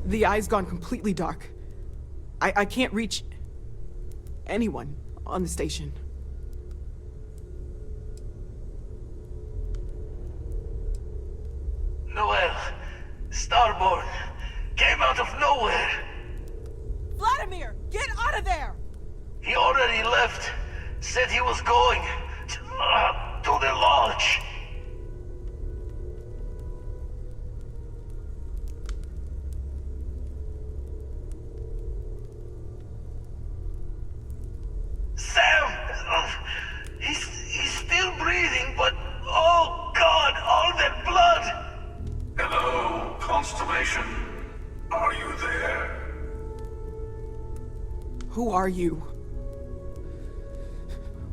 The eye's gone completely dark. I can't reach anyone on the station. Noel, Starborn, came out of nowhere. Vladimir, get out of there! He already left. Said he was going to the lodge. Sam! He's still breathing, but oh God, all that blood! Hello, Constellation. Are you there? Who are you?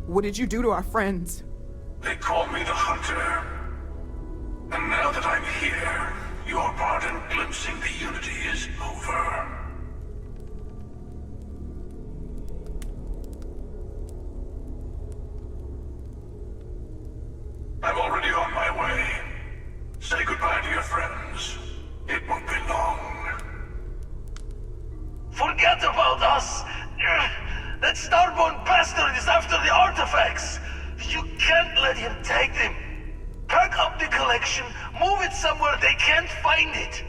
What did you do to our friends? They call me the Hunter. And now that I'm here, your part in glimpsing the Unity is over. I'm already on my way. Say goodbye to your friends. It won't be long. Forget about us! That Starborn bastard is after the artifacts! You can't let him take them! Pack up the collection, move it somewhere they can't find it!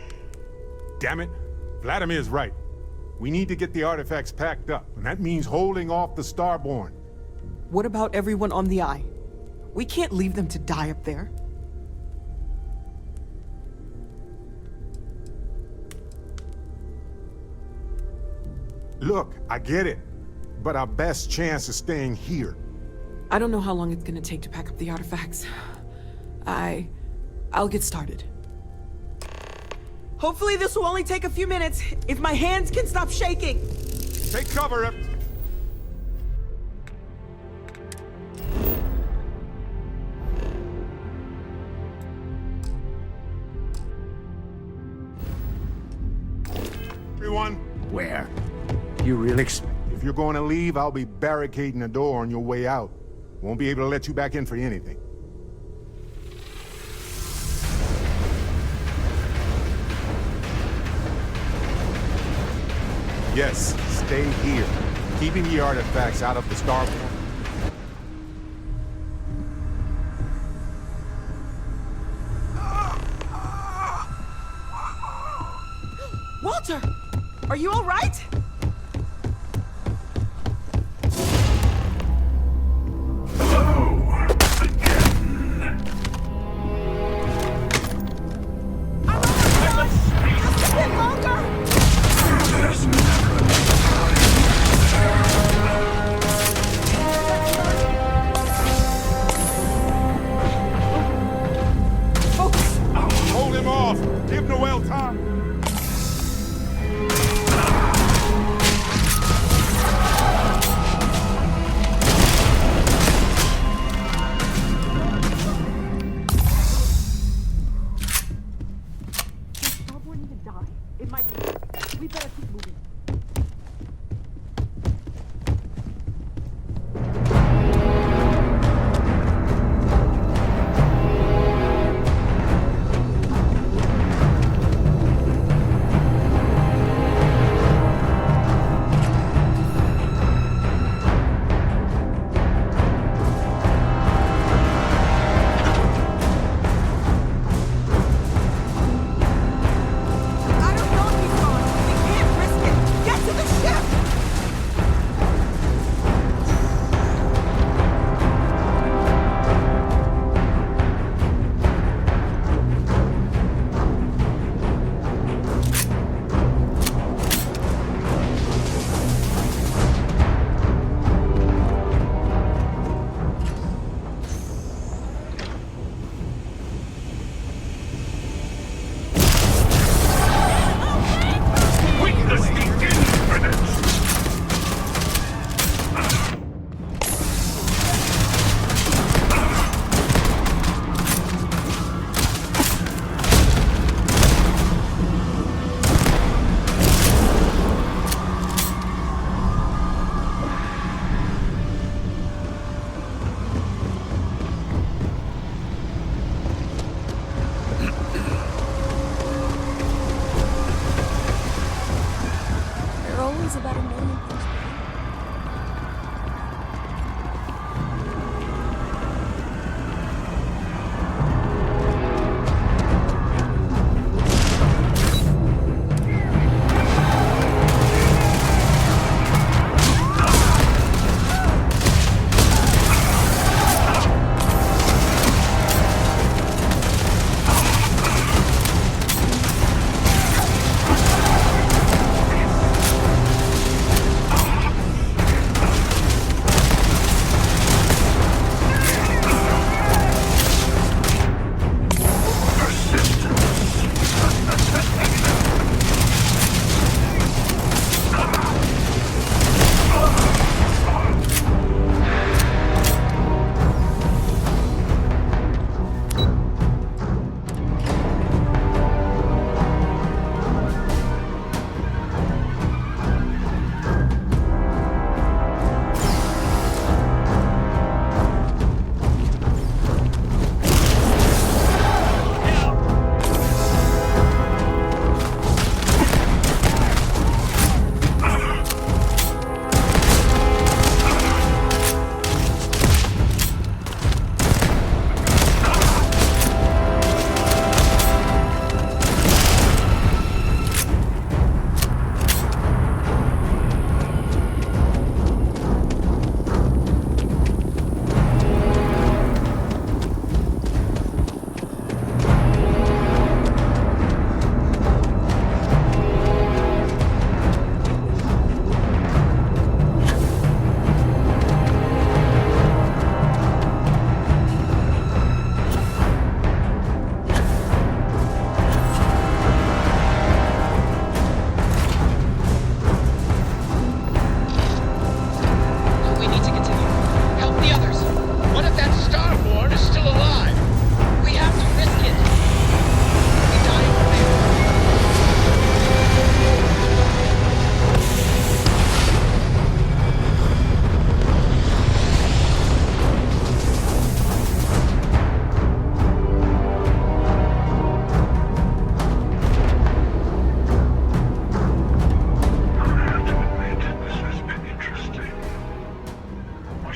Damn it. Vladimir's right. We need to get the artifacts packed up, and that means holding off the Starborn. What about everyone on the Eye? We can't leave them to die up there. Look, I get it, but our best chance is staying here. I don't know how long it's gonna take to pack up the artifacts. I'll get started. Hopefully this will only take a few minutes, if my hands can stop shaking! Take cover! Everyone, Where? You really if you're going to leave, I'll be barricading the door on your way out. Won't be able to let you back in for anything. Yes, stay here, keeping the artifacts out of the Starborn. Walter! Are you alright? Hello, again. I'm almost done! Just a bit longer! There's never Focus! Hold him off! Give Noel time!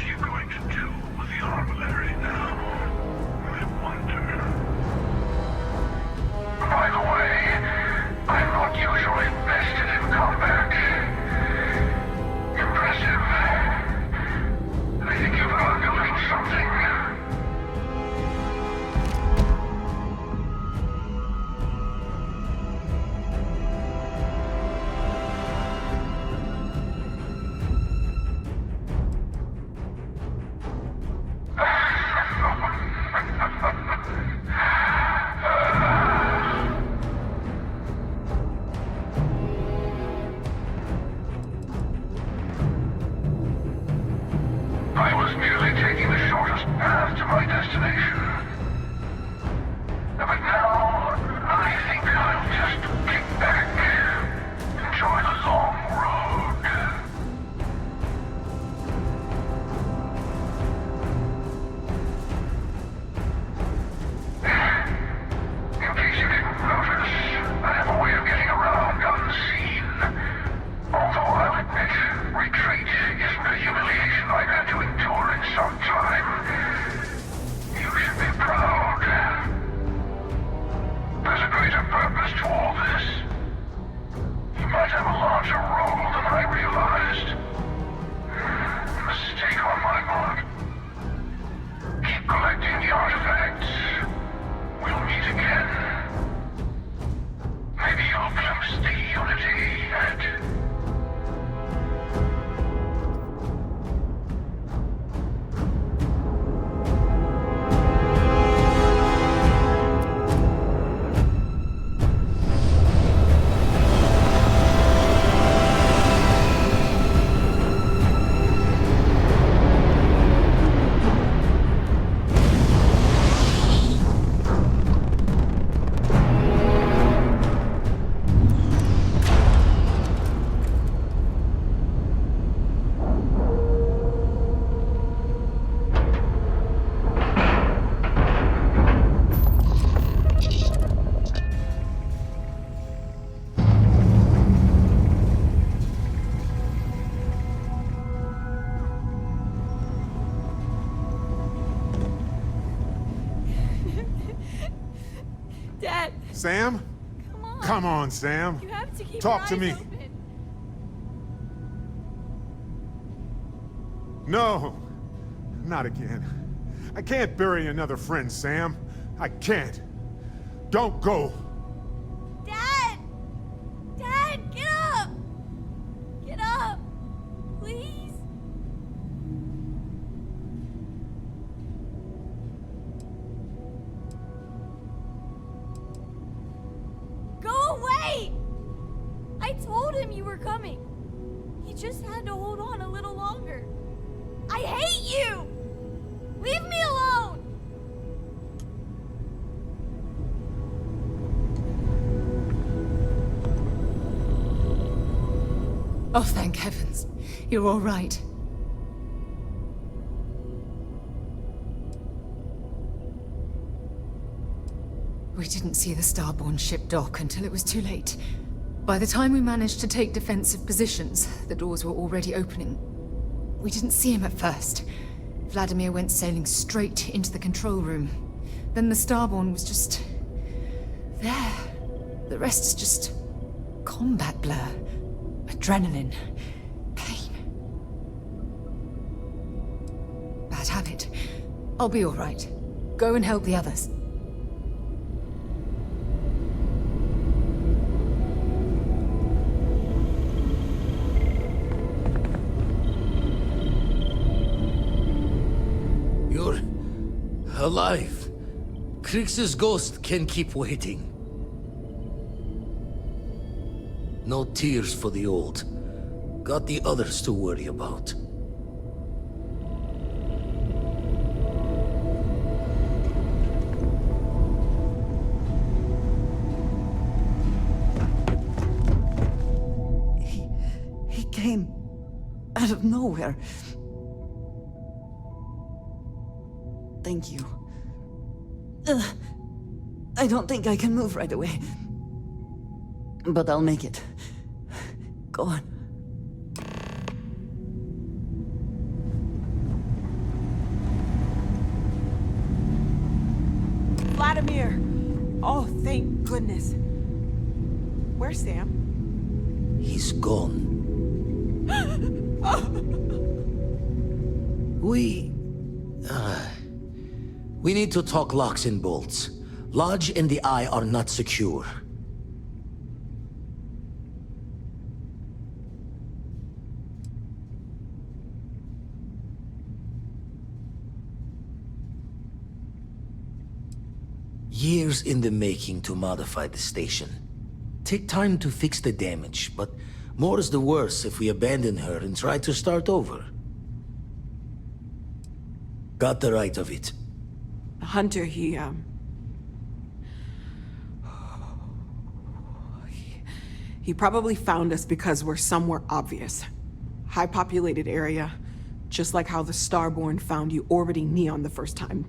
are you going to do with the armillary now? I wonder. By the way, I'm not usually vested in combat. Impressive. I think you've learned a little something. I was merely taking the shortest path to my destination. But now, I think I'll just kick back, enjoy the long road. In case you didn't notice, I have a way of getting around unseen. Although I'll admit, retreat isn't a humiliation I've had to endure in some time. You should be proud. There's a greater purpose to all this. You might have a larger role than I realized. Mistake on my part. Keep collecting the artifacts. We'll meet again. Maybe you'll glimpse the unity and... Dad, Sam? come on. Come on, Sam. You have to keep Talk to your eyes me. open. No, not again. I can't bury another friend, Sam. I can't. Don't go. Dad! Dad, get up! Get up! Please? Go away! I told him you were coming. He just had to hold on a little longer. I hate you! Leave me alone! Oh, thank heavens. You're all right. We didn't see the Starborn ship dock until it was too late. By the time we managed to take defensive positions, the doors were already opening. We didn't see him at first. Vladimir went sailing straight into the control room. Then the Starborn was just... there. The rest is just... combat blur. Adrenaline. Pain. Bad habit. I'll be all right. Go and help the others. You're alive. Krix's ghost can keep waiting. No tears for the old. Got the others to worry about. He came out of nowhere. Thank you. I don't think I can move right away. But I'll make it. Go on. Vladimir! Oh, thank goodness. Where's Sam? He's gone. We need to talk locks and bolts. Lodge and the Eye are not secure. Years in the making to modify the station. Take time to fix the damage, but more is the worse if we abandon her and try to start over. Got the right of it. The hunter, he probably found us because we're somewhere obvious. High-populated area, just like how the Starborn found you orbiting Neon the first time.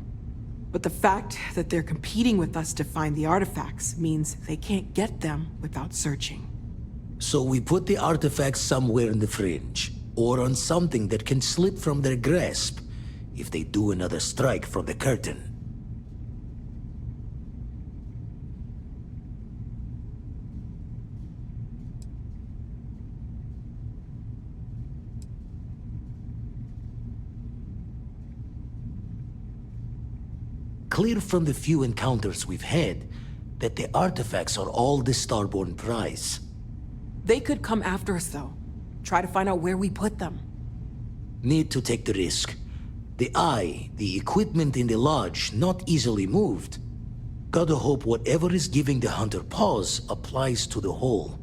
But the fact that they're competing with us to find the artifacts means they can't get them without searching. So we put the artifacts somewhere in the fringe, or on something that can slip from their grasp if they do another strike from the curtain. Clear from the few encounters we've had that the artifacts are all the Starborn prize. They could come after us, though. Try to find out where we put them. Need to take the risk. The Eye, the equipment in the lodge, not easily moved. Gotta hope whatever is giving the hunter pause applies to the whole.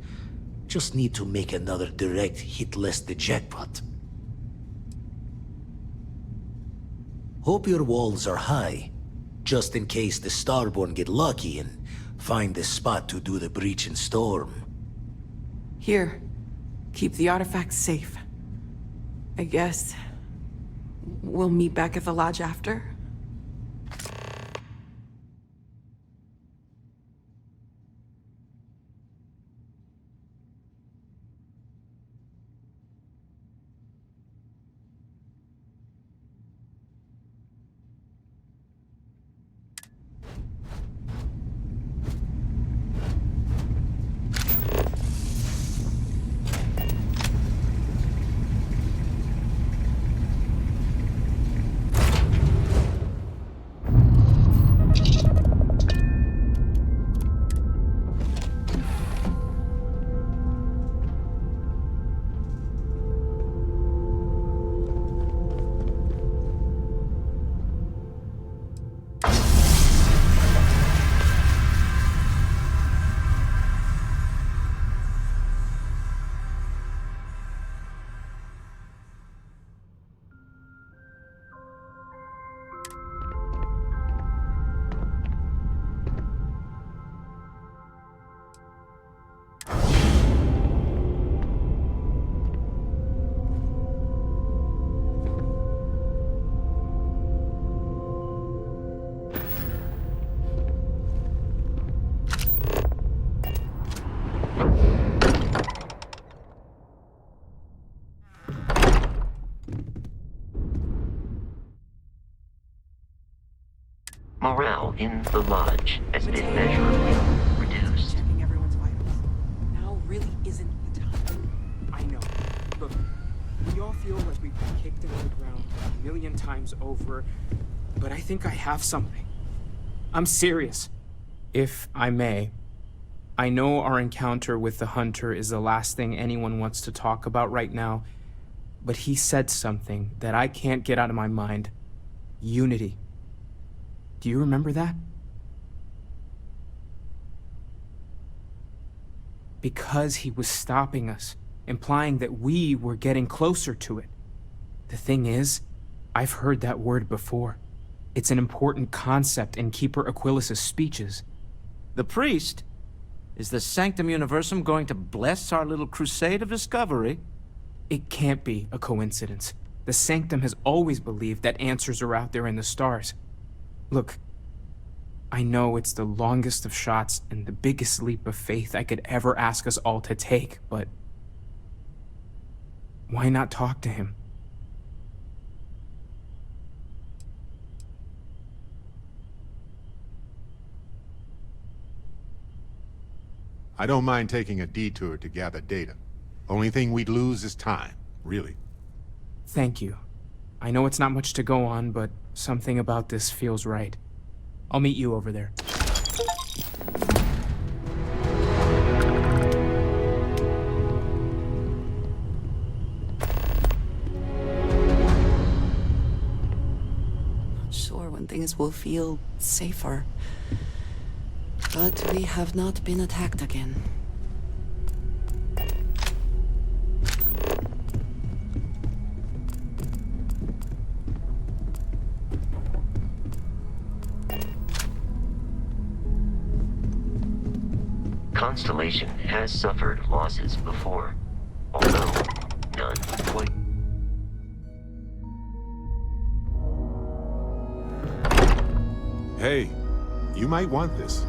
Just need to make another direct hit less the jackpot. Hope your walls are high, just in case the Starborn get lucky and find the spot to do the breach and storm. Here, keep the artifacts safe. I guess we'll meet back at the lodge after. Morale in the lodge has been measurably reduced. Checking everyone's vitals. Now really isn't the time. I know. Look, we all feel like we've been kicked into the ground a million times over, but I think I have something. I'm serious. If I may, I know our encounter with the hunter is the last thing anyone wants to talk about right now, but he said something that I can't get out of my mind. Unity. Do you remember that? Because he was stopping us, implying that we were getting closer to it. The thing is, I've heard that word before. It's an important concept in Keeper Aquilas's speeches. The priest? Is the Sanctum Universum going to bless our little crusade of discovery? It can't be a coincidence. The Sanctum has always believed that answers are out there in the stars. Look, I know it's the longest of shots and the biggest leap of faith I could ever ask us all to take, but why not talk to him? I don't mind taking a detour to gather data. Only thing we'd lose is time, really. Thank you. I know it's not much to go on, but something about this feels right. I'll meet you over there. Sure, when things will feel safer. But we have not been attacked again. Constellation has suffered losses before, although none quite. Hey, you might want this.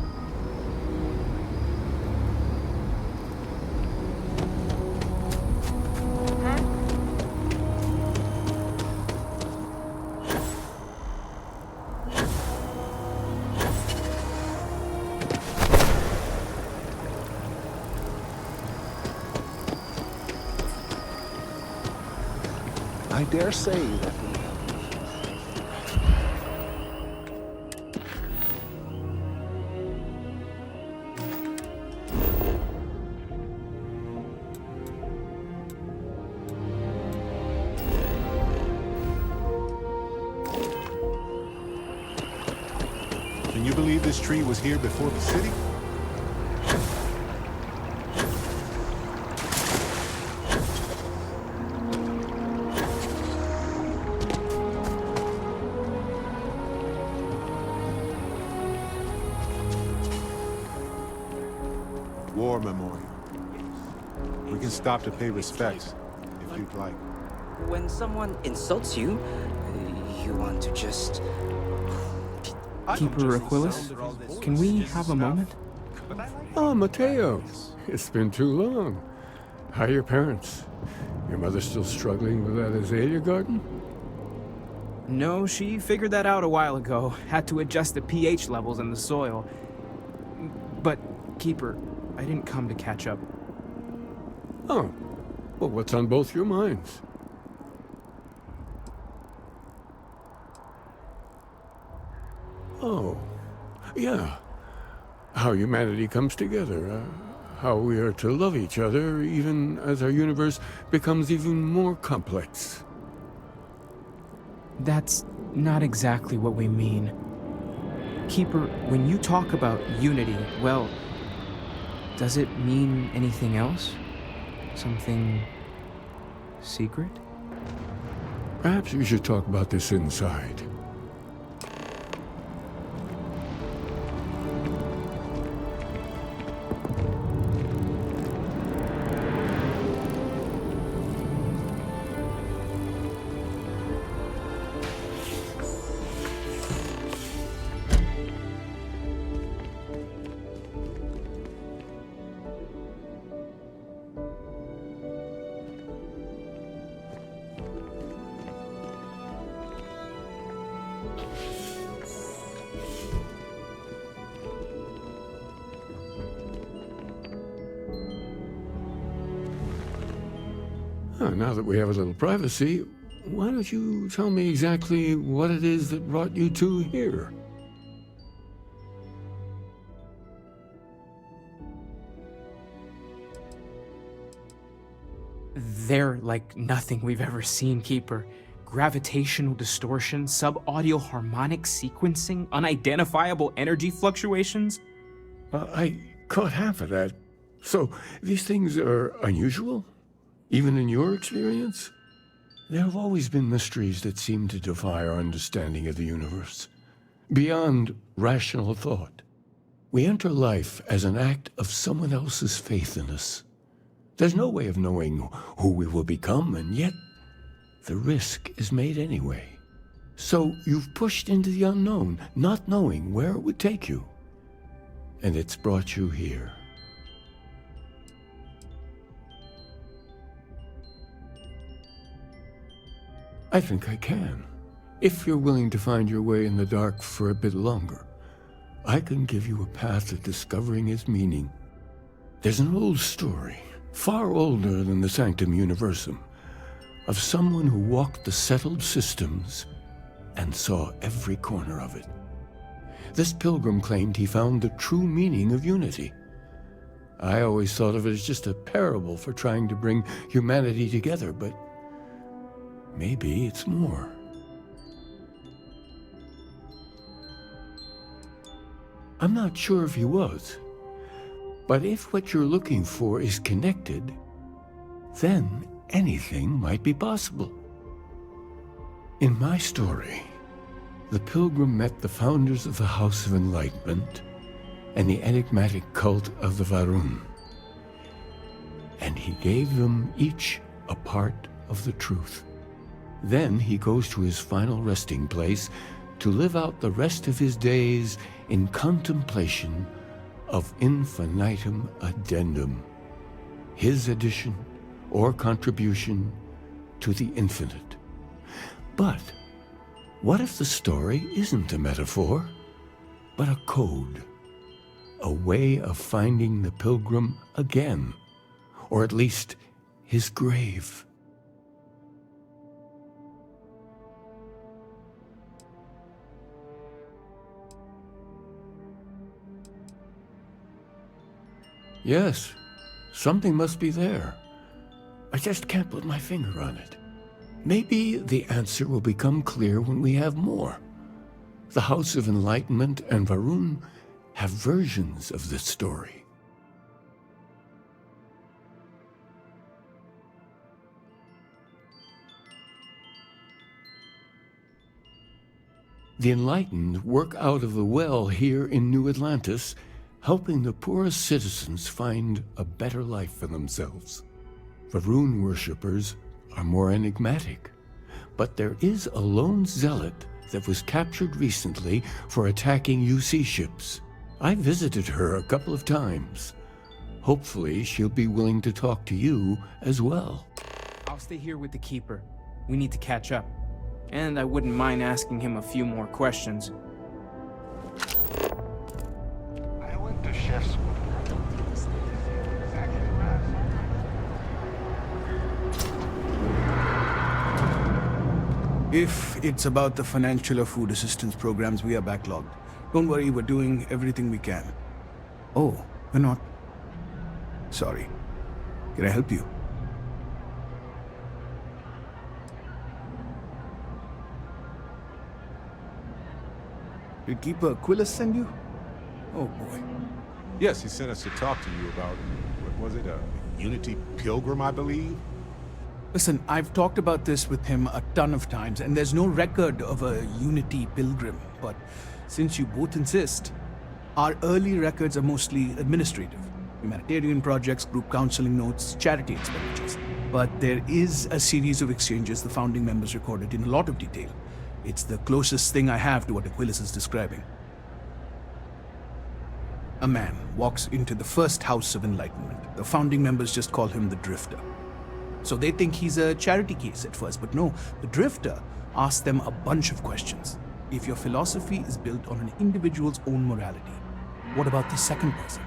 I dare say that Can you believe this tree was here before the city? War memorial. We can stop to pay respects, if you'd like. When someone insults you, you want to just... Keeper Aquilus, can we have a moment? Oh, Mateo. It's been too long. How are your parents? Your mother still struggling with that azalea garden? No, she figured that out a while ago. Had to adjust the pH levels in the soil. But, Keeper, I didn't come to catch up. Oh. Well, what's on both your minds? Oh. Yeah. How humanity comes together. How we are to love each other even as our universe becomes even more complex. That's not exactly what we mean. Keeper, when you talk about unity, well, does it mean anything else? Something secret? Perhaps we should talk about this inside. Now that we have a little privacy, why don't you tell me exactly what it is that brought you two here? They're like nothing we've ever seen, Keeper. Gravitational distortion, sub-audio harmonic sequencing, unidentifiable energy fluctuations. I caught half of that. So, these things are unusual? Even in your experience? There have always been mysteries that seem to defy our understanding of the universe. Beyond rational thought. We enter life as an act of someone else's faith in us. There's no way of knowing who we will become, and yet the risk is made anyway. So you've pushed into the unknown, not knowing where it would take you. And it's brought you here. I think I can. If you're willing to find your way in the dark for a bit longer, I can give you a path to discovering its meaning. There's an old story, far older than the Sanctum Universum, of someone who walked the settled systems and saw every corner of it. This pilgrim claimed he found the true meaning of unity. I always thought of it as just a parable for trying to bring humanity together, but maybe it's more. I'm not sure if he was, but if what you're looking for is connected, then anything might be possible. In my story, the pilgrim met the founders of the House of Enlightenment and the enigmatic cult of the Varun, and he gave them each a part of the truth. Then he goes to his final resting place to live out the rest of his days in contemplation of infinitum addendum, his addition or contribution to the infinite. But what if the story isn't a metaphor, but a code? A way of finding the pilgrim again, or at least his grave. Yes, something must be there. I just can't put my finger on it. Maybe the answer will become clear when we have more. The House of Enlightenment and Varun have versions of this story. The Enlightened work out of the well here in New Atlantis, helping the poorest citizens find a better life for themselves. Varun worshippers are more enigmatic, but there is a lone zealot that was captured recently for attacking UC ships. I visited her a couple of times. Hopefully, she'll be willing to talk to you as well. I'll stay here with the Keeper. We need to catch up. And I wouldn't mind asking him a few more questions. I went to chef school. If it's about the financial or food assistance programs, we are backlogged. Don't worry, we're doing everything we can. Oh, we're not. Sorry. Can I help you? Did Keeper Aquilus send you? Oh boy. Yes, he sent us to talk to you about, what was it, a Unity Pilgrim, I believe? Listen, I've talked about this with him a ton of times, and there's no record of a Unity Pilgrim. But since you both insist, our early records are mostly administrative. Humanitarian projects, group counseling notes, charity expenditures. But there is a series of exchanges the founding members recorded in a lot of detail. It's the closest thing I have to what Aquilus is describing. A man walks into the first House of Enlightenment. The founding members just call him the Drifter. So they think he's a charity case at first, but no, the Drifter asks them a bunch of questions. If your philosophy is built on an individual's own morality, what about the second person?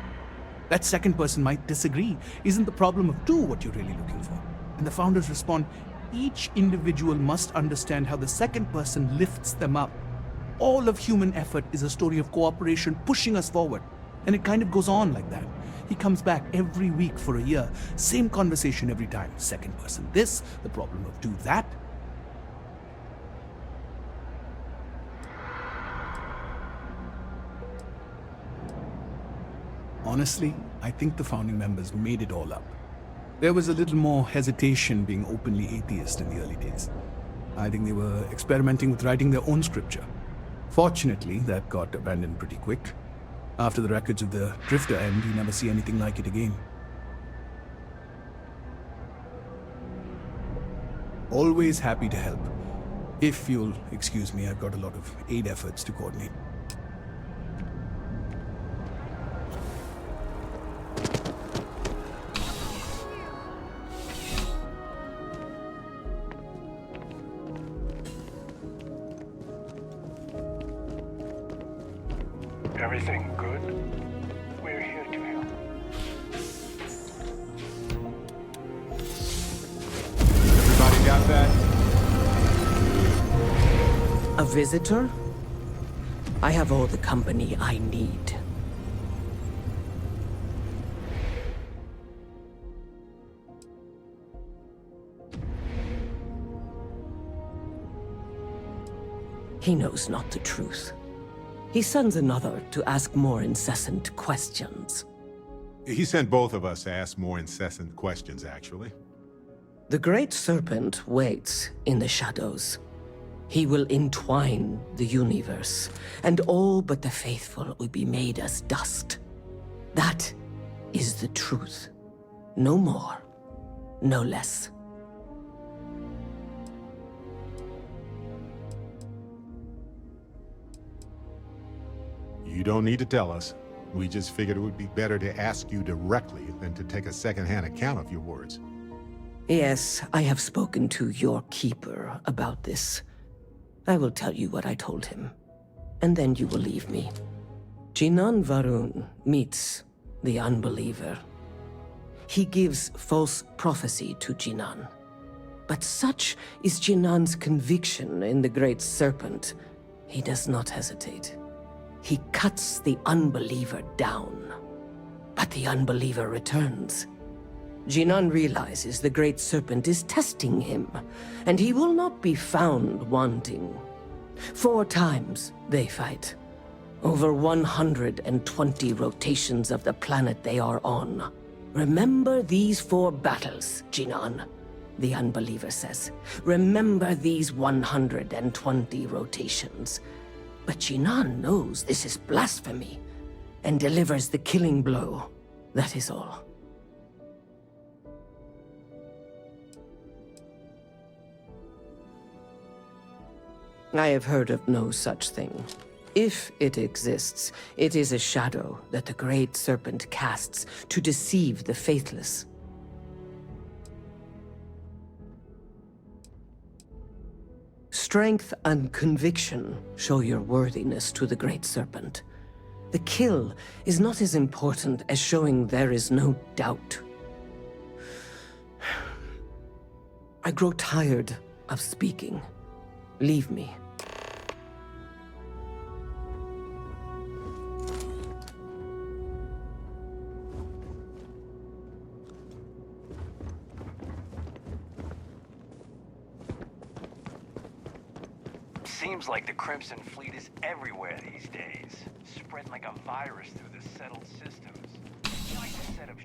That second person might disagree. Isn't the problem of two what you're really looking for? And the founders respond, each individual must understand how the second person lifts them up. All of human effort is a story of cooperation pushing us forward. And it kind of goes on like that. He comes back every week for a year. Same conversation every time. Second person this, the problem of two that. Honestly, I think the founding members made it all up. There was a little more hesitation being openly atheist in the early days. I think they were experimenting with writing their own scripture. Fortunately, that got abandoned pretty quick. After the records of the Drifter end, you never see anything like it again. Always happy to help. If you'll excuse me, I've got a lot of aid efforts to coordinate. Everything good? We're here to help. got that? A visitor? I have all the company I need. He knows not the truth. He sends another to ask more incessant questions. He sent both of us to ask more incessant questions, actually. The Great Serpent waits in the shadows. He will entwine the universe, and all but the faithful will be made as dust. That is the truth. No more, no less. You don't need to tell us. We just figured it would be better to ask you directly than to take a second-hand account of your words. Yes, I have spoken to your keeper about this. I will tell you what I told him, and then you will leave me. Jinan Varun meets the unbeliever. He gives false prophecy to Jinan. But such is Jinan's conviction in the Great Serpent, he does not hesitate. He cuts the unbeliever down. But the unbeliever returns. Jinan realizes the Great Serpent is testing him, and he will not be found wanting. 4 times they fight. Over 120 rotations of the planet they are on. Remember these 4 battles, Jinan, the unbeliever says. Remember these 120 rotations. But Jinan knows this is blasphemy, and delivers the killing blow. That is all. I have heard of no such thing. If it exists, it is a shadow that the Great Serpent casts to deceive the faithless. Strength and conviction show your worthiness to the Great Serpent. The kill is not as important as showing there is no doubt. I grow tired of speaking. Leave me. Seems like the Crimson Fleet is everywhere these days, spread like a virus through the settled systems. It's like a set of...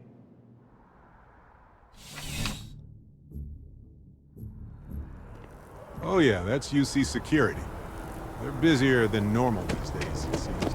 Oh yeah, that's UC Security. They're busier than normal these days, it seems.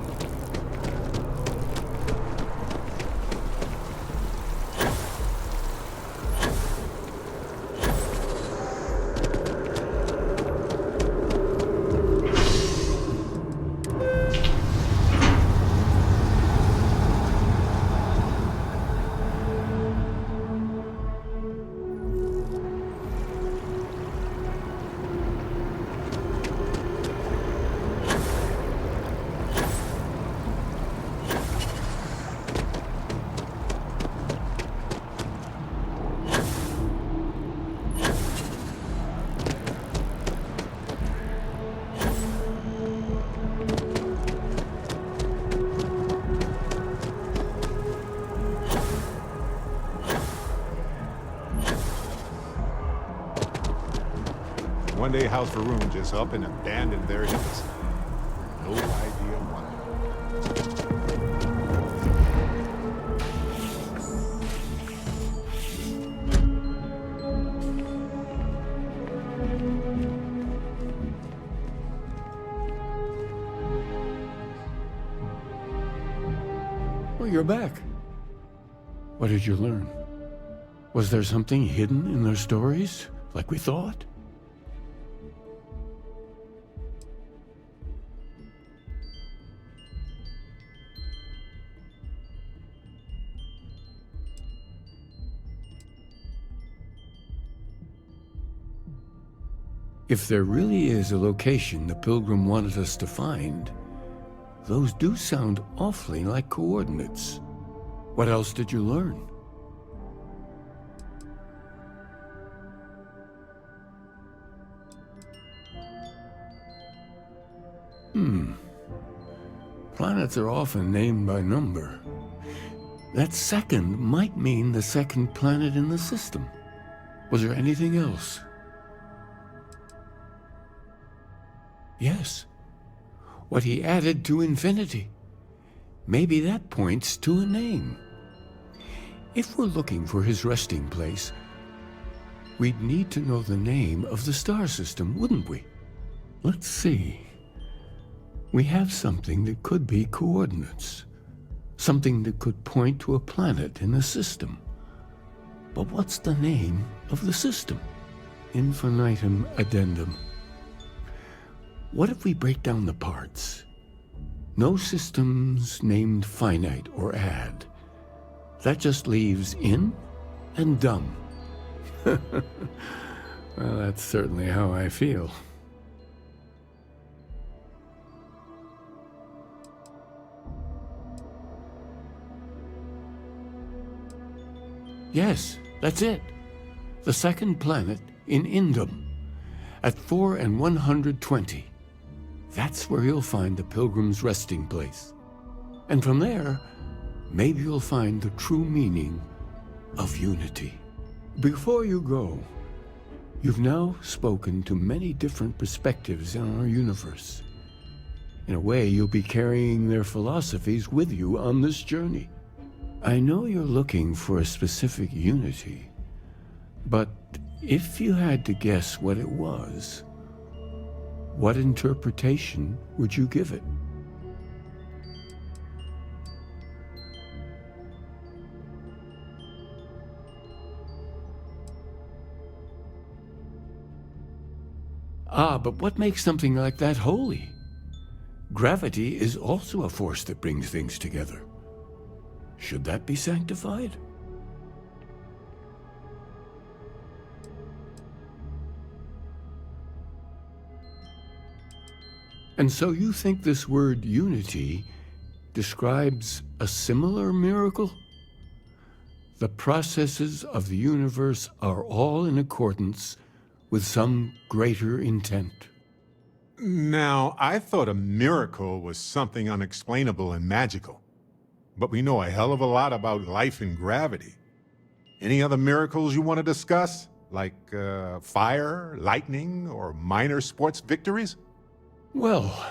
One day House Varun just up and abandoned their hills. No idea why. Well, you're back. What did you learn? Was there something hidden in their stories, like we thought? If there really is a location the Pilgrim wanted us to find, those do sound awfully like coordinates. What else did you learn? Planets are often named by number. That second might mean the second planet in the system. Was there anything else? Yes. What he added to infinity. Maybe that points to a name. If we're looking for his resting place, we'd need to know the name of the star system, wouldn't we? Let's see. We have something that could be coordinates. Something that could point to a planet in the system. But what's the name of the system? Infinitum addendum. What if we break down the parts? No systems named finite or add. That just leaves in and dumb. Well, that's certainly how I feel. Yes, that's it. The second planet in Indum, at 4 and 120. That's where you'll find the Pilgrim's resting place. And from there, maybe you'll find the true meaning of unity. Before you go, you've now spoken to many different perspectives in our universe. In a way, you'll be carrying their philosophies with you on this journey. I know you're looking for a specific unity, but if you had to guess what it was, what interpretation would you give it? Ah, but what makes something like that holy? Gravity is also a force that brings things together. Should that be sanctified? And so you think this word unity describes a similar miracle? The processes of the universe are all in accordance with some greater intent. Now, I thought a miracle was something unexplainable and magical. But we know a hell of a lot about life and gravity. Any other miracles you want to discuss? Like fire, lightning, or minor sports victories? Well,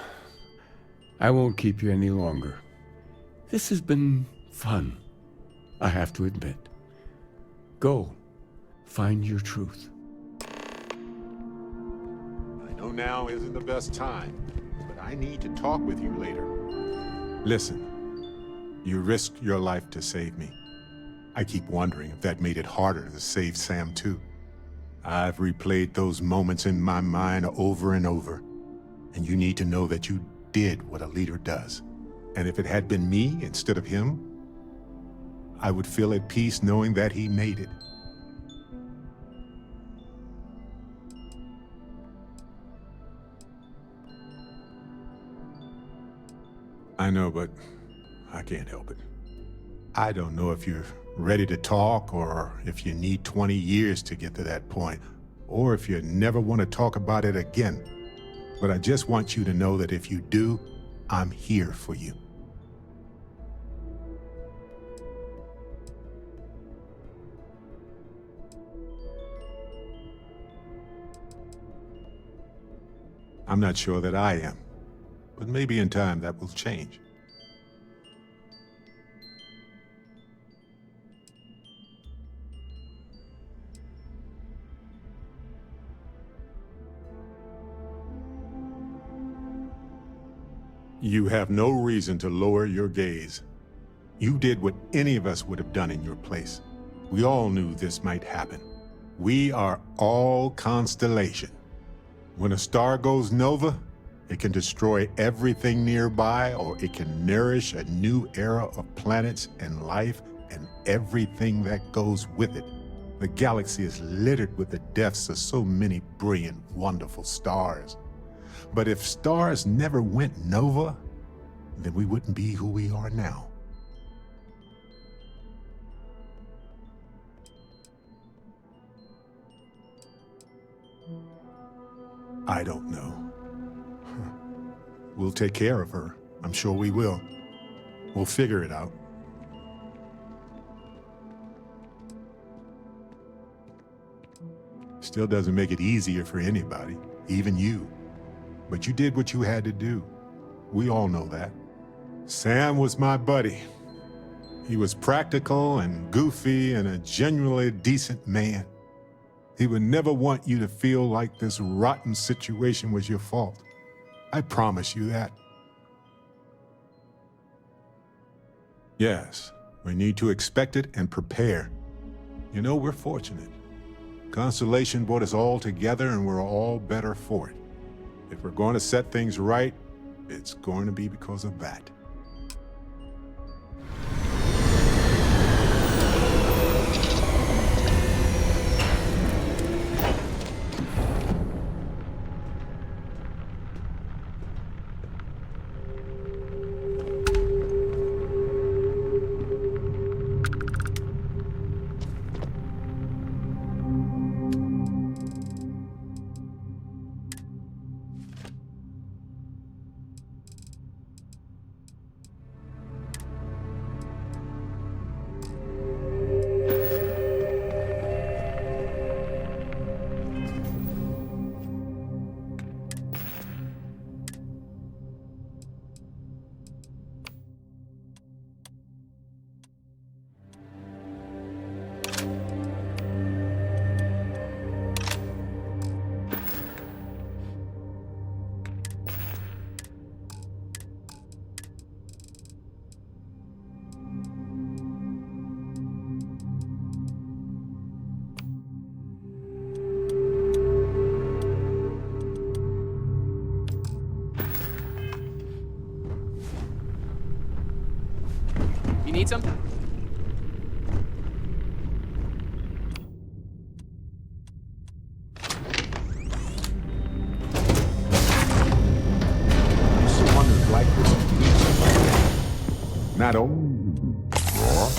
I won't keep you any longer. This has been fun, I have to admit. Go, find your truth. I know now isn't the best time, but I need to talk with you later. Listen. You risked your life to save me. I keep wondering if that made it harder to save Sam too. I've replayed those moments in my mind over and over, and you need to know that you did what a leader does. And if it had been me instead of him, I would feel at peace knowing that he made it. I know, but I can't help it. I don't know if you're ready to talk, or if you need 20 years to get to that point, or if you never want to talk about it again. But I just want you to know that if you do, I'm here for you. I'm not sure that I am, but maybe in time that will change. You have no reason to lower your gaze. You did what any of us would have done in your place. We all knew this might happen. We are all constellation. When a star goes nova, it can destroy everything nearby, or it can nourish a new era of planets and life and everything that goes with it. The galaxy is littered with the deaths of so many brilliant, wonderful stars. But if stars never went nova, then we wouldn't be who we are now. I don't know. We'll take care of her. I'm sure we will. We'll figure it out. Still doesn't make it easier for anybody, even you. But you did what you had to do. We all know that. Sam was my buddy. He was practical and goofy and a genuinely decent man. He would never want you to feel like this rotten situation was your fault. I promise you that. Yes, we need to expect it and prepare. You know, we're fortunate. Constellation brought us all together and we're all better for it. If we're going to set things right, it's going to be because of that. You need some? Not only raw,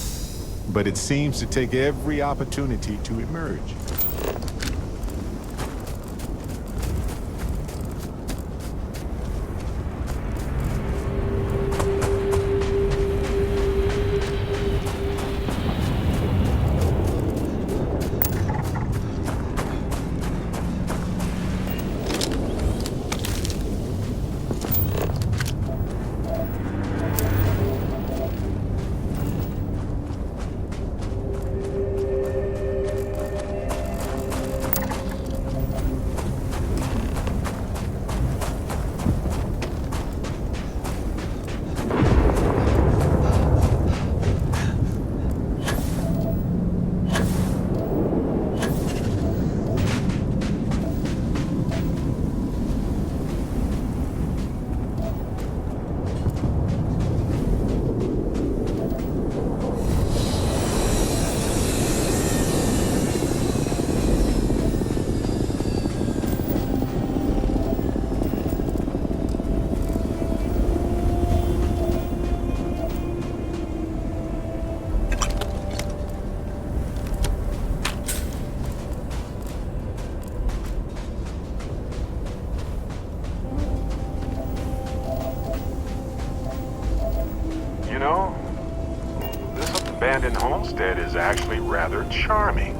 but it seems to take every opportunity to emerge. You know, this abandoned homestead is actually rather charming.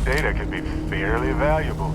data can be fairly valuable.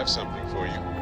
have something for you.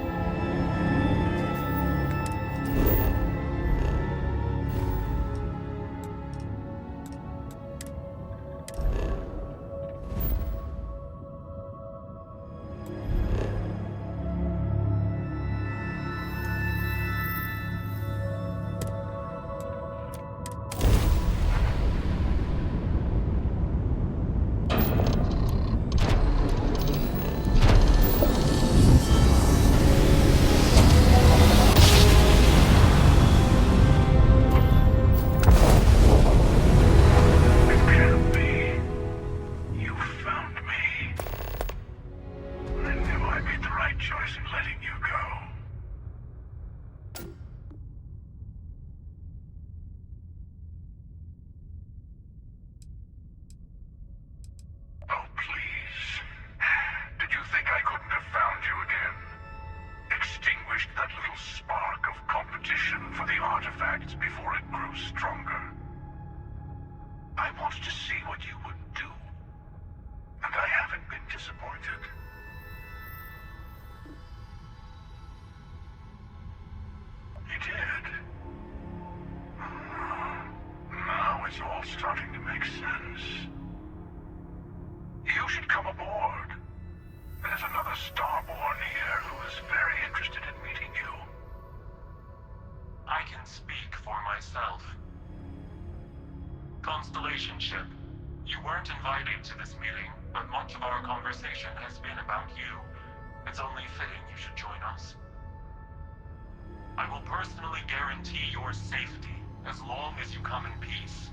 Starting to make sense. You should come aboard. There's another Starborn here who is very interested in meeting you. I can speak for myself. Constellation ship, you weren't invited to this meeting, but much of our conversation has been about you. It's only fitting you should join us. I will personally guarantee your safety as long as you come in peace.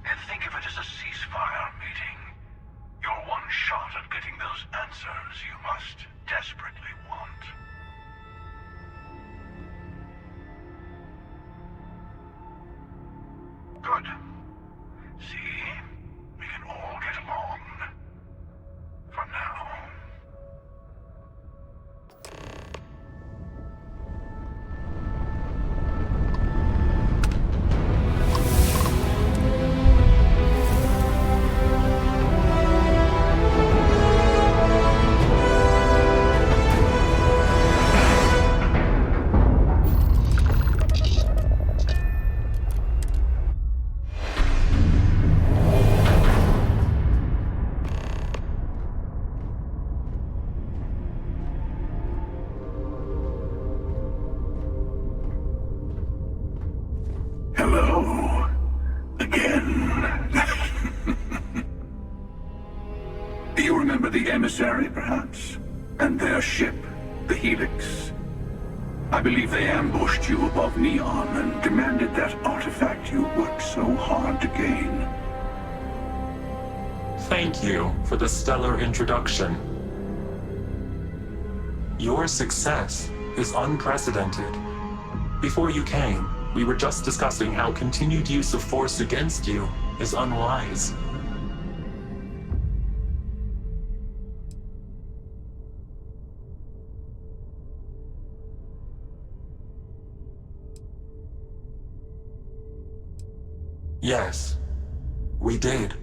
And think of it as a ceasefire meeting. Your one shot at getting those answers you must desperately want. Good. See? We can all get along. For now. Hello. Again. You remember the emissary, perhaps? And their ship, the Helix? I believe they ambushed you above Neon and demanded that artifact you worked so hard to gain. Thank you for the stellar introduction. Your success is unprecedented. Before you came, we were just discussing how continued use of force against you is unwise. Yes, we did.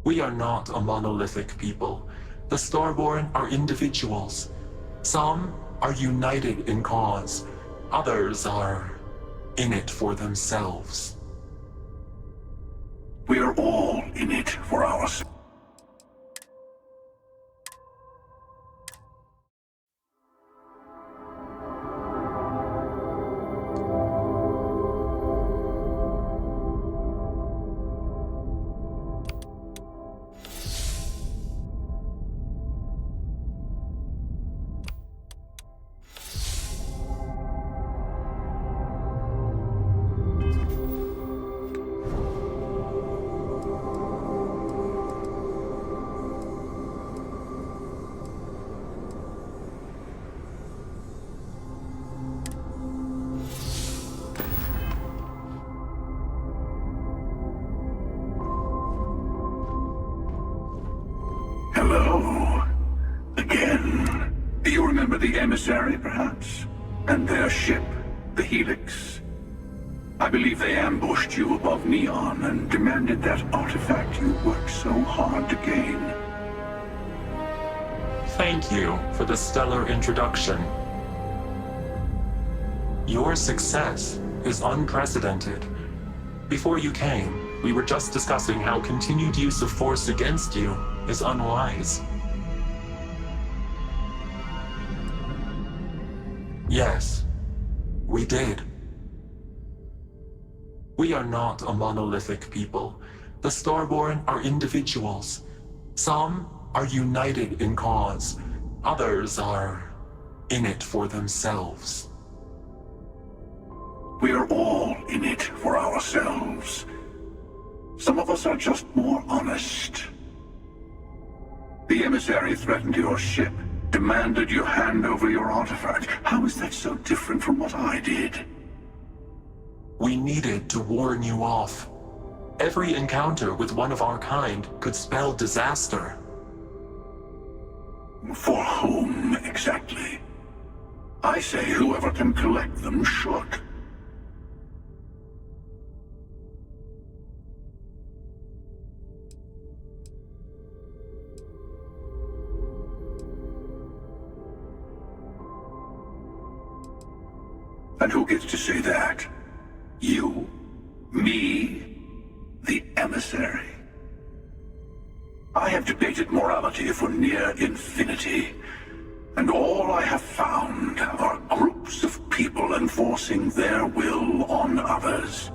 We are not a monolithic people. The Starborn are individuals. Some are united in cause. Others are in it for themselves. We are all in it for ourselves. Hello. Again. You remember the emissary, perhaps? And their ship, the Helix? I believe they ambushed you above Neon and demanded that artifact you worked so hard to gain. Thank you for the stellar introduction. Your success is unprecedented. Before you came, we were just discussing how continued use of force against you is unwise. Yes, we did. We are not a monolithic people. The Starborn are individuals. Some are united in cause. Others are in it for themselves. We're all in it for ourselves. Some of us are just more honest. The emissary threatened your ship, demanded you hand over your artifact. How is that so different from what I did? We needed to warn you off. Every encounter with one of our kind could spell disaster. For whom, exactly? I say whoever can collect them should. And who gets to say that? You? Me? The emissary? I have debated morality for near infinity, and all I have found are groups of people enforcing their will on others.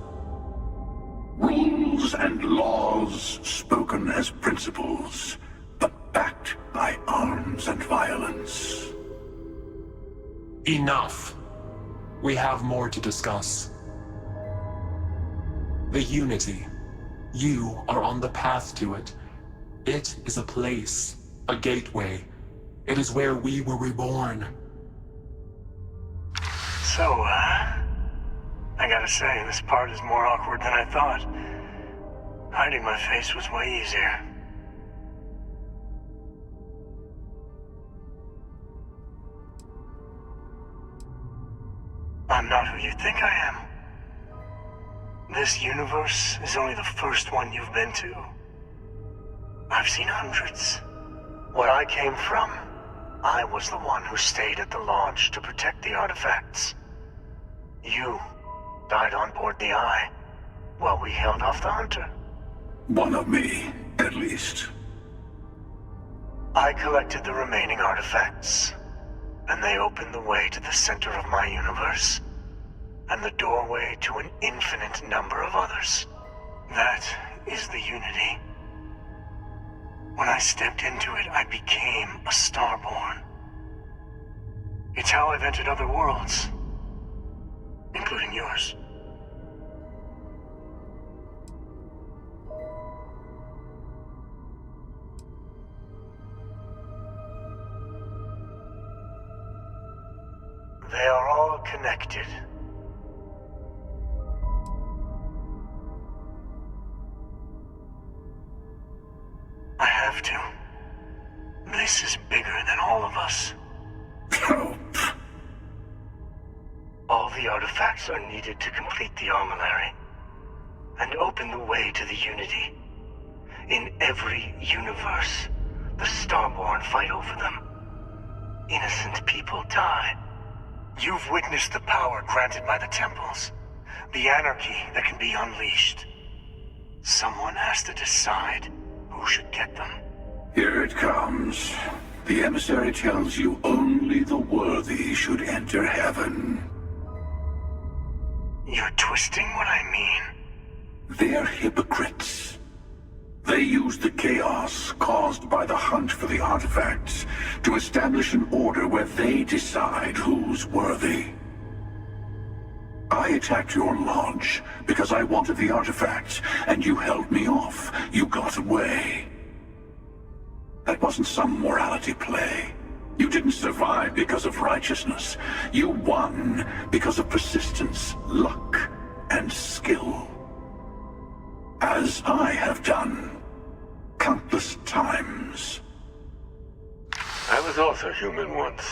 Rules and laws spoken as principles, but backed by arms and violence. Enough. We have more to discuss. The Unity. You are on the path to it. It is a place, a gateway. It is where we were reborn. So, I gotta say, this part is more awkward than I thought. Hiding my face was way easier. I'm not who you think I am. This universe is only the first one you've been to. I've seen hundreds. Where I came from, I was the one who stayed at the launch to protect the artifacts. You died on board the Eye, while we held off the Hunter. One of me, at least. I collected the remaining artifacts, and they opened the way to the center of my universe, and the doorway to an infinite number of others. That is the Unity. When I stepped into it, I became a Starborn. It's how I've entered other worlds, including yours. They are all connected. I have to. This is bigger than all of us. All the artifacts are needed to complete the armillary and open the way to the Unity. In every universe, the Starborn fight over them. Innocent people die. You've witnessed the power granted by the temples, the anarchy that can be unleashed. Someone has to decide who should get them. Here it comes. The emissary tells you only the worthy should enter heaven. You're twisting what I mean. They're hypocrites. They use the chaos caused by the hunt for the artifacts to establish an order where they decide who's worthy. I attacked your launch because I wanted the artifacts, and you held me off. You got away. That wasn't some morality play. You didn't survive because of righteousness. You won because of persistence, luck, and skill. As I have done countless times. I was also human once.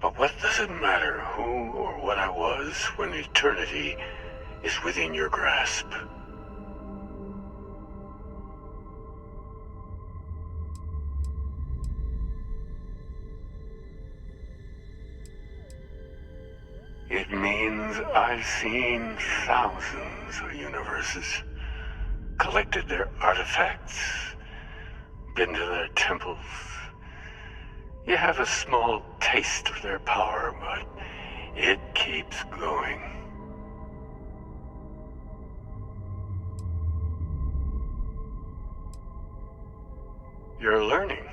But what does it matter who or what I was when eternity is within your grasp? It means I've seen thousands of universes, collected their artifacts, been to their temples. You have a small taste of their power, but it keeps going. You're learning.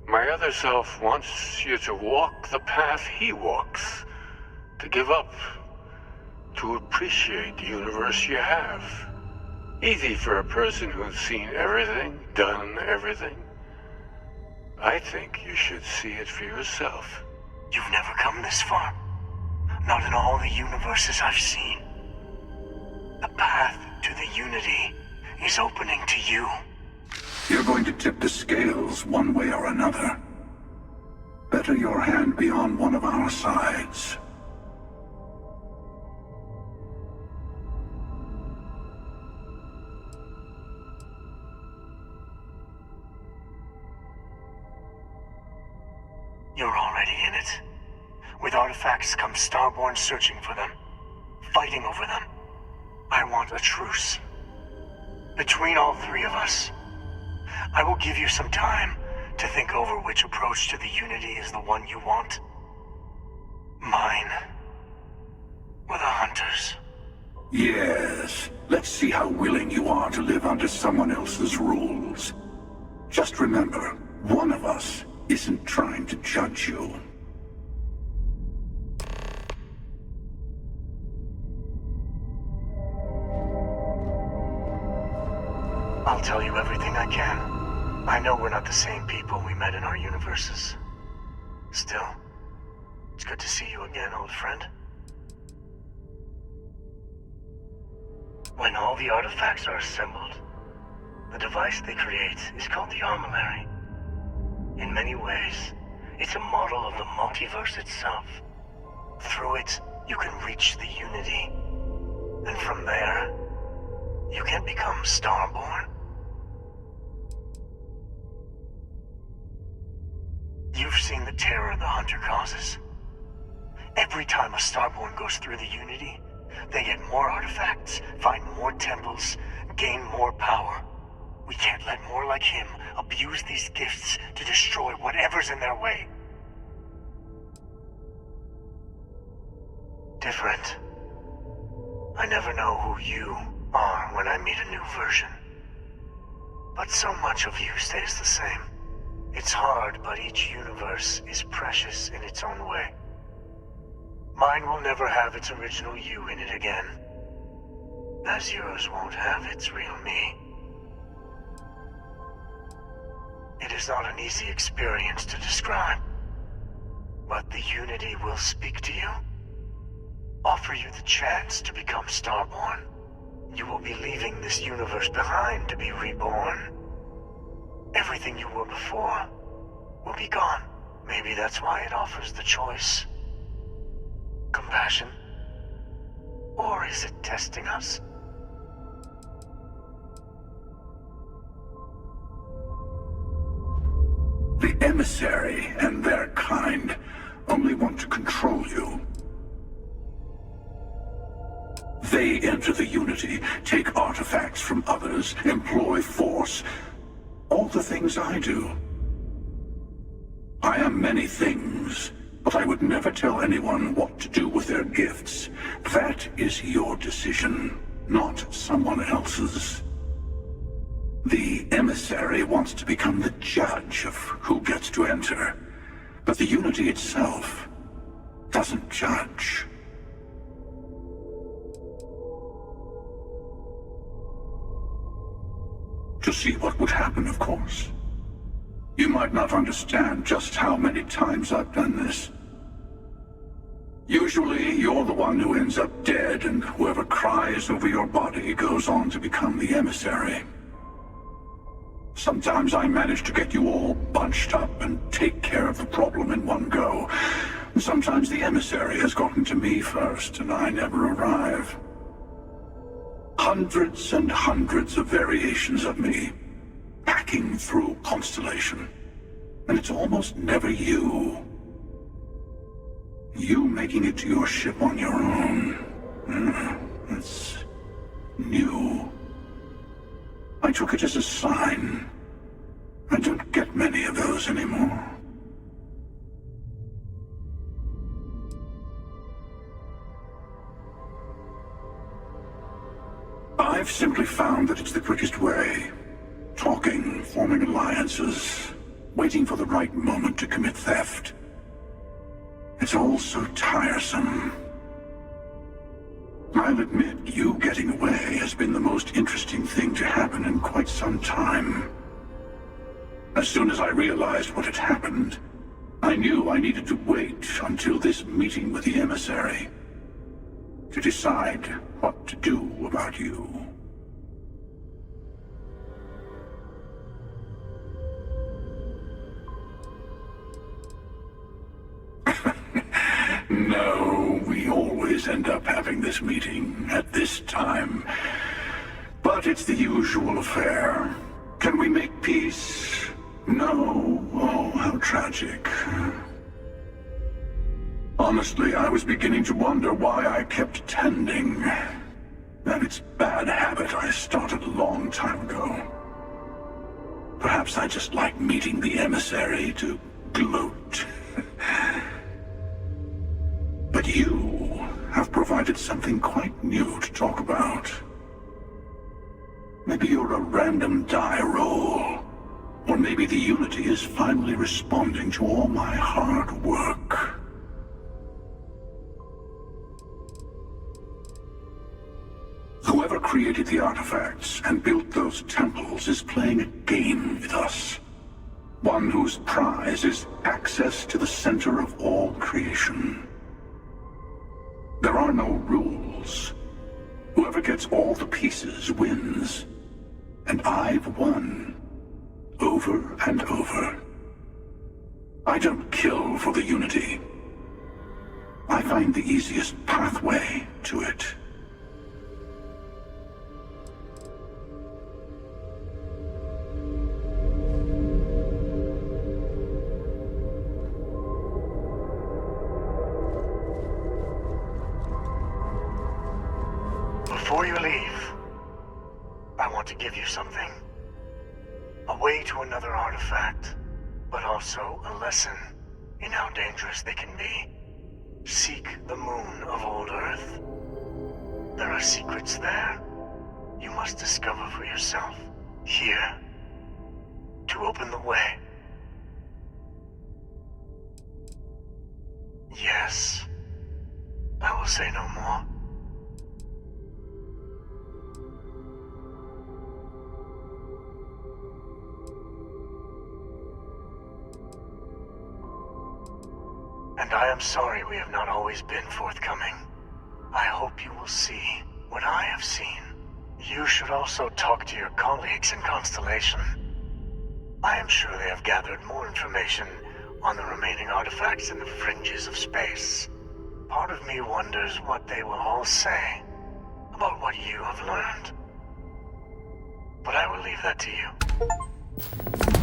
My other self wants you to walk the path he walks, to give up, to appreciate the universe you have. Easy for a person who's seen everything, done everything. I think you should see it for yourself. You've never come this far. Not in all the universes I've seen. The path to the Unity is opening to you. You're going to tip the scales one way or another. Better your hand be on one of our sides. You're already in it. With artifacts comes Starborn searching for them, fighting over them. I want a truce. Between all three of us. I will give you some time to think over which approach to the Unity is the one you want. Mine. Or the Hunters. Yes. Let's see how willing you are to live under someone else's rules. Just remember, one of us isn't trying to judge you. I'll tell you everything I can. I know we're not the same people we met in our universes. Still, it's good to see you again, old friend. When all the artifacts are assembled, the device they create is called the Armillary. In many ways, it's a model of the multiverse itself. Through it, you can reach the Unity. And from there, you can become Starborn. You've seen the terror the Hunter causes. Every time a Starborn goes through the Unity, they get more artifacts, find more temples, gain more power. We can't let more like him abuse these gifts to destroy whatever's in their way. Different. I never know who you are when I meet a new version. But so much of you stays the same. It's hard, but each universe is precious in its own way. Mine will never have its original you in it again, as yours won't have its real me. It is not an easy experience to describe, but the Unity will speak to you, offer you the chance to become Starborn. You will be leaving this universe behind to be reborn. Everything you were before will be gone. Maybe that's why it offers the choice. Compassion? Or is it testing us? The emissary and their kind only want to control you. They enter the Unity, take artifacts from others, employ force. All the things I do. I am many things, but I would never tell anyone what to do with their gifts. That is your decision, not someone else's. The emissary wants to become the judge of who gets to enter, but the Unity itself doesn't judge. To see what would happen, of course. You might not understand just how many times I've done this. Usually, you're the one who ends up dead, and whoever cries over your body goes on to become the emissary. Sometimes I manage to get you all bunched up and take care of the problem in one go. Sometimes the emissary has gotten to me first, and I never arrive. Hundreds and hundreds of variations of me, packing through Constellation. And it's almost never you. You making it to your ship on your own. That's new. I took it as a sign. I don't get many of those anymore. I've simply found that it's the quickest way. Talking, forming alliances, waiting for the right moment to commit theft. It's all so tiresome. I'll admit, you getting away has been the most interesting thing to happen in quite some time. As soon as I realized what had happened, I knew I needed to wait until this meeting with the emissary to decide what to do about you. No, we always end up having this meeting at this time. But it's the usual affair. Can we make peace? No. Oh, how tragic. Honestly, I was beginning to wonder why I kept tending. That it's bad habit I started a long time ago. Perhaps I just like meeting the emissary to gloat. But you have provided something quite new to talk about. Maybe you're a random die roll. Or maybe the Unity is finally responding to all my hard work. Whoever created the artifacts and built those temples is playing a game with us. One whose prize is access to the center of all creation. There are no rules. Whoever gets all the pieces wins. And I've won. Over and over. I don't kill for the Unity. I find the easiest pathway to it. Before you leave, I want to give you something. A way to another artifact, but also a lesson in how dangerous they can be. Seek the moon of old Earth. There are secrets there you must discover for yourself. Here, to open the way. Yes, I will say no more. And I am sorry we have not always been forthcoming. I hope you will see what I have seen. You should also talk to your colleagues in Constellation. I am sure they have gathered more information on the remaining artifacts in the fringes of space. Part of me wonders what they will all say about what you have learned. But I will leave that to you.